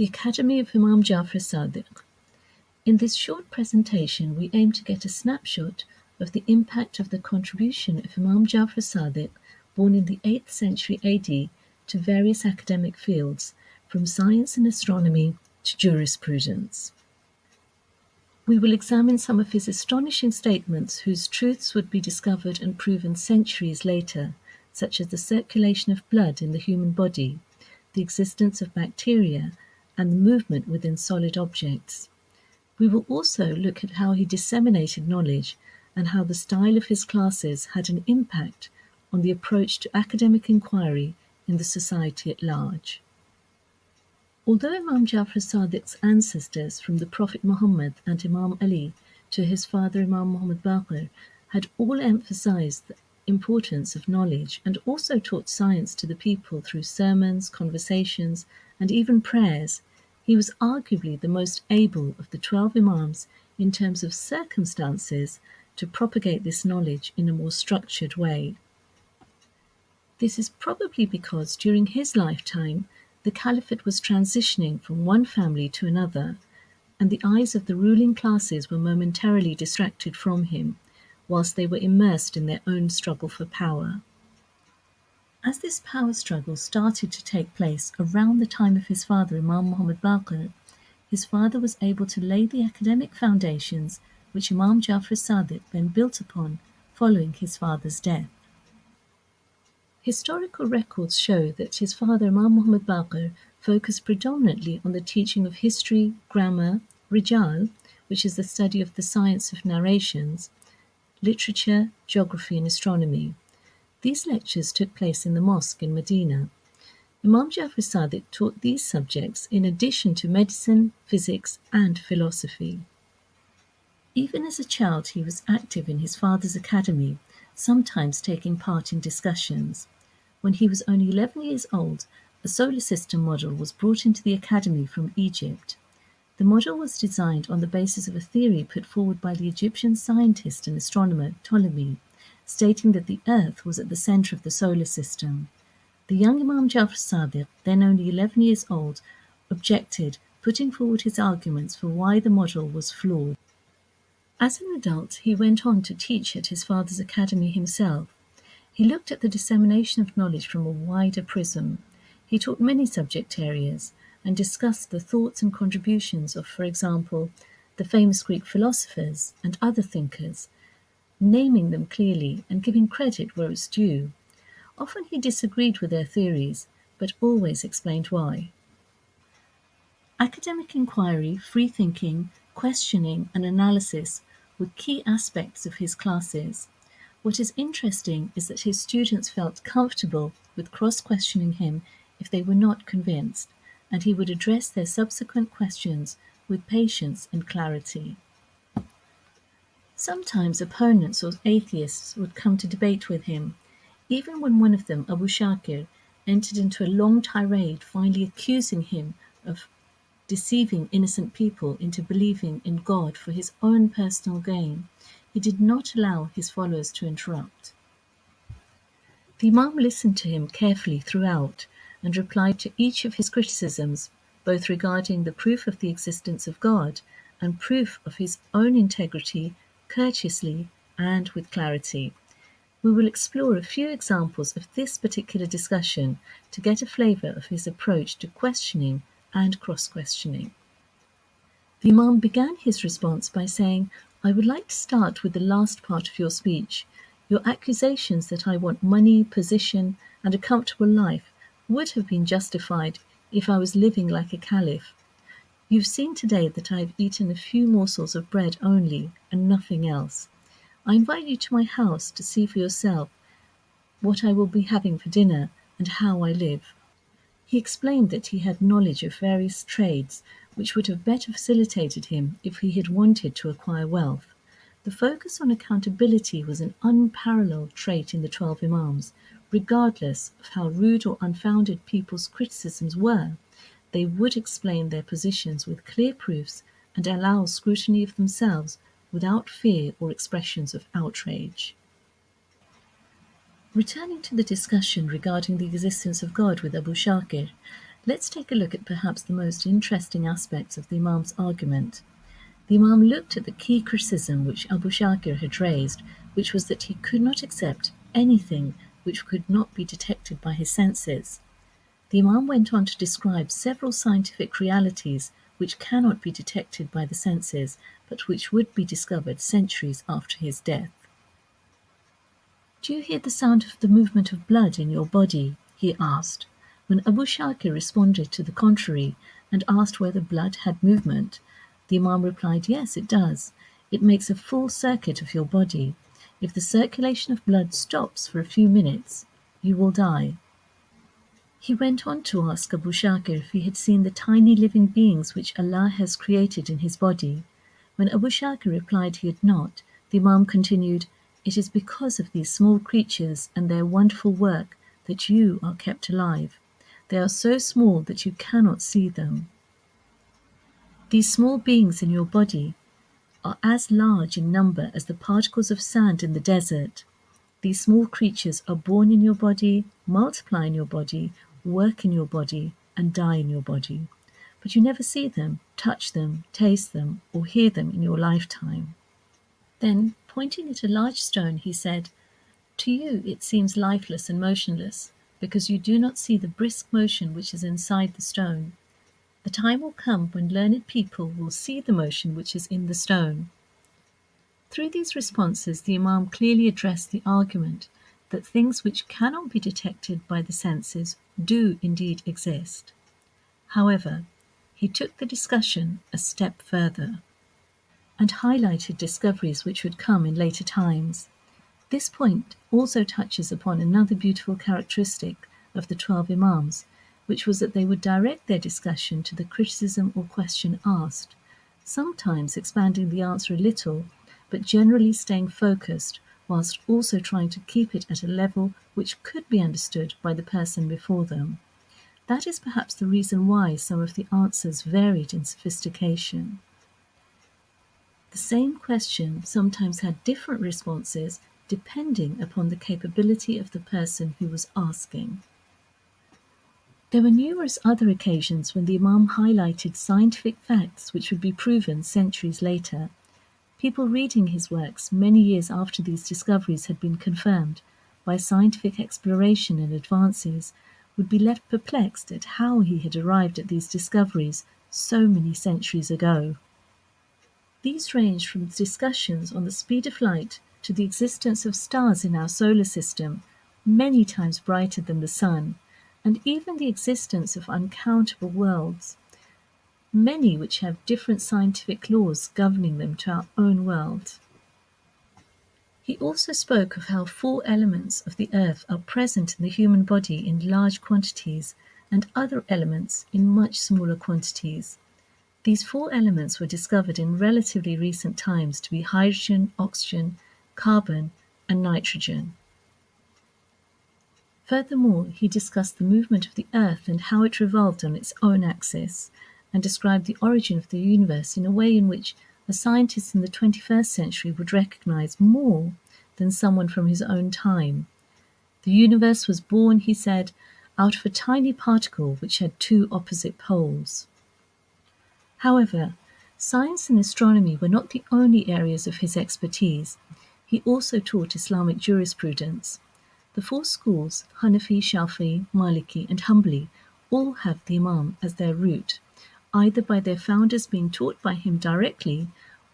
The Academy of Imam Jafar Sadiq. In this short presentation, we aim to get a snapshot of the impact of the contribution of Imam Jafar Sadiq, born in the 8th century AD, to various academic fields, from science and astronomy to jurisprudence. We will examine some of his astonishing statements whose truths would be discovered and proven centuries later, such as the circulation of blood in the human body, the existence of bacteria, and the movement within solid objects. We will also look at how he disseminated knowledge and how the style of his classes had an impact on the approach to academic inquiry in the society at large. Although Imam Jafar Sadiq's ancestors from the Prophet Muhammad and Imam Ali to his father Imam Muhammad Baqir had all emphasized the importance of knowledge and also taught science to the people through sermons, conversations, and even prayers, he was arguably the most able of the 12 Imams in terms of circumstances to propagate this knowledge in a more structured way. This is probably because during his lifetime, the caliphate was transitioning from one family to another, and the eyes of the ruling classes were momentarily distracted from him, whilst they were immersed in their own struggle for power. As this power struggle started to take place around the time of his father Imam Muhammad Baqir, his father was able to lay the academic foundations which Imam Jafar Sadiq then built upon following his father's death. Historical records show that his father Imam Muhammad Baqir focused predominantly on the teaching of history, grammar, rijal, which is the study of the science of narrations, literature, geography and astronomy. These lectures took place in the mosque in Medina. Imam Jafar Sadiq taught these subjects in addition to medicine, physics and philosophy. Even as a child he was active in his father's academy, sometimes taking part in discussions. When he was only 11 years old, a solar system model was brought into the academy from Egypt. The model was designed on the basis of a theory put forward by the Egyptian scientist and astronomer Ptolemy, stating that the Earth was at the center of the solar system. The young Imam Jafar Sadiq, then only 11 years old, objected, putting forward his arguments for why the model was flawed. As an adult, he went on to teach at his father's academy himself. He looked at the dissemination of knowledge from a wider prism. He taught many subject areas and discussed the thoughts and contributions of, for example, the famous Greek philosophers and other thinkers, naming them clearly and giving credit where it's due. Often he disagreed with their theories, but always explained why. Academic inquiry, free thinking, questioning and analysis were key aspects of his classes. What is interesting is that his students felt comfortable with cross-questioning him if they were not convinced, and he would address their subsequent questions with patience and clarity. Sometimes opponents or atheists would come to debate with him, even when one of them, Abu Shakir, entered into a long tirade, finally accusing him of deceiving innocent people into believing in God for his own personal gain. He did not allow his followers to interrupt. The Imam listened to him carefully throughout and replied to each of his criticisms, both regarding the proof of the existence of God and proof of his own integrity, courteously and with clarity. We will explore a few examples of this particular discussion to get a flavor of his approach to questioning and cross-questioning. The Imam began his response by saying, "I would like to start with the last part of your speech. Your accusations that I want money, position, and a comfortable life would have been justified if I was living like a caliph. You've seen today that I have eaten a few morsels of bread only, and nothing else. I invite you to my house to see for yourself what I will be having for dinner and how I live." He explained that he had knowledge of various trades which would have better facilitated him if he had wanted to acquire wealth. The focus on accountability was an unparalleled trait in the 12 Imams. Regardless of how rude or unfounded people's criticisms were, they would explain their positions with clear proofs and allow scrutiny of themselves without fear or expressions of outrage. Returning to the discussion regarding the existence of God with Abu Shakir, Let's take a look at perhaps the most interesting aspects of the Imam's argument. The Imam looked at the key criticism which Abu Shakir had raised, which was that he could not accept anything which could not be detected by his senses. The Imam went on to describe several scientific realities which cannot be detected by the senses, but which would be discovered centuries after his death. "Do you hear the sound of the movement of blood in your body?" he asked. When Abu Shakir responded to the contrary and asked whether blood had movement, the Imam replied, "Yes, it does. It makes a full circuit of your body. If the circulation of blood stops for a few minutes, you will die." He went on to ask Abu Shakir if he had seen the tiny living beings which Allah has created in his body. When Abu Shakir replied he had not, the Imam continued, "It is because of these small creatures and their wonderful work that you are kept alive. They are so small that you cannot see them. These small beings in your body are as large in number as the particles of sand in the desert. These small creatures are born in your body, multiply in your body, work in your body, and die in your body. But you never see them, touch them, taste them, or hear them in your lifetime." Then, pointing at a large stone, he said, "To you it seems lifeless and motionless, because you do not see the brisk motion which is inside the stone. The time will come when learned people will see the motion which is in the stone." Through these responses, the Imam clearly addressed the argument that things which cannot be detected by the senses do indeed exist. However, he took the discussion a step further and highlighted discoveries which would come in later times. This point also touches upon another beautiful characteristic of the 12 Imams, which was that they would direct their discussion to the criticism or question asked, sometimes expanding the answer a little, but generally staying focused, whilst also trying to keep it at a level which could be understood by the person before them. That is perhaps the reason why some of the answers varied in sophistication. The same question sometimes had different responses depending upon the capability of the person who was asking. There were numerous other occasions when the Imam highlighted scientific facts which would be proven centuries later. People reading his works many years after these discoveries had been confirmed by scientific exploration and advances would be left perplexed at how he had arrived at these discoveries so many centuries ago. These range from discussions on the speed of light to the existence of stars in our solar system, many times brighter than the sun, and even the existence of uncountable worlds, many which have different scientific laws governing them to our own world. He also spoke of how 4 elements of the earth are present in the human body in large quantities and other elements in much smaller quantities. These 4 elements were discovered in relatively recent times to be hydrogen, oxygen, carbon, and nitrogen. Furthermore, he discussed the movement of the Earth and how it revolved on its own axis, and described the origin of the universe in a way in which a scientist in the 21st century would recognize more than someone from his own time. The universe was born, he said, out of a tiny particle which had 2 opposite poles. However, science and astronomy were not the only areas of his expertise. He also taught Islamic jurisprudence. The 4 schools, Hanafi, Shafi'i, Maliki, and Hanbali, all have the Imam as their root, either by their founders being taught by him directly,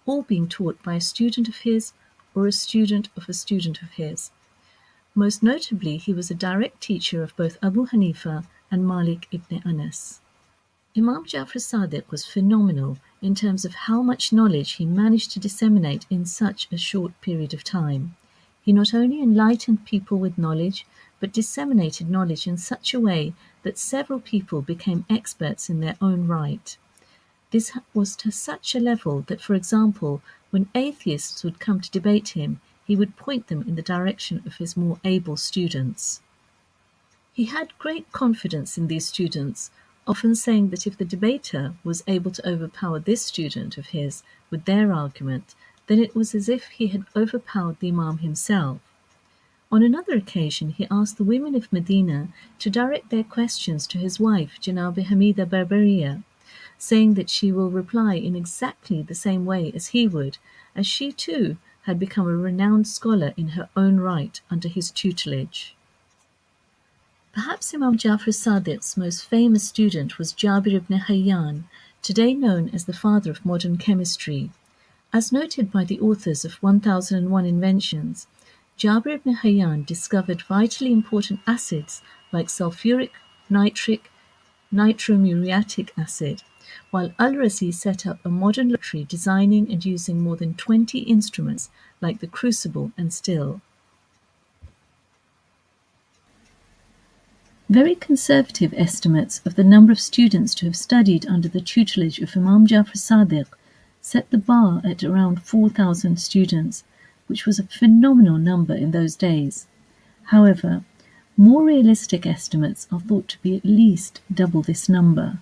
or being taught by a student of his, or a student of a student of his. Most notably, he was a direct teacher of both Abu Hanifa and Malik ibn Anas. Imam Jafar Sadiq was phenomenal in terms of how much knowledge he managed to disseminate in such a short period of time. He not only enlightened people with knowledge, but disseminated knowledge in such a way that several people became experts in their own right. This was to such a level that, for example, when atheists would come to debate him, he would point them in the direction of his more able students. He had great confidence in these students, often saying that if the debater was able to overpower this student of his with their argument, then it was as if he had overpowered the Imam himself. On another occasion, he asked the women of Medina to direct their questions to his wife, Janab Hamida Barbaria, saying that she will reply in exactly the same way as he would, as she too had become a renowned scholar in her own right under his tutelage. Perhaps Imam Jafar Sadiq's most famous student was Jabir ibn Hayyan, today known as the father of modern chemistry. As noted by the authors of 1001 Inventions, Jabir ibn Hayyan discovered vitally important acids like sulfuric, nitric, nitromuriatic acid, while Al-Razi set up a modern laboratory designing and using more than 20 instruments like the crucible and still. Very conservative estimates of the number of students to have studied under the tutelage of Imam Jafar Sadiq set the bar at around 4,000 students, which was a phenomenal number in those days. However, more realistic estimates are thought to be at least double this number.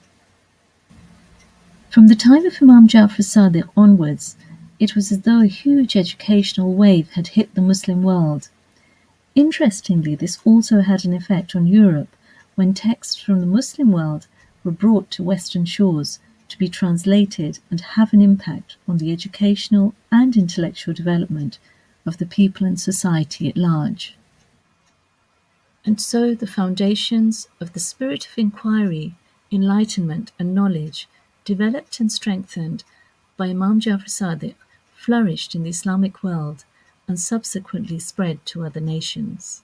From the time of Imam Jafar Sadiq onwards, it was as though a huge educational wave had hit the Muslim world. Interestingly, this also had an effect on Europe when texts from the Muslim world were brought to Western shores to be translated and have an impact on the educational and intellectual development of the people and society at large. And so the foundations of the spirit of inquiry, enlightenment and knowledge, developed and strengthened by Imam Jafar Sadiq, flourished in the Islamic world and subsequently spread to other nations.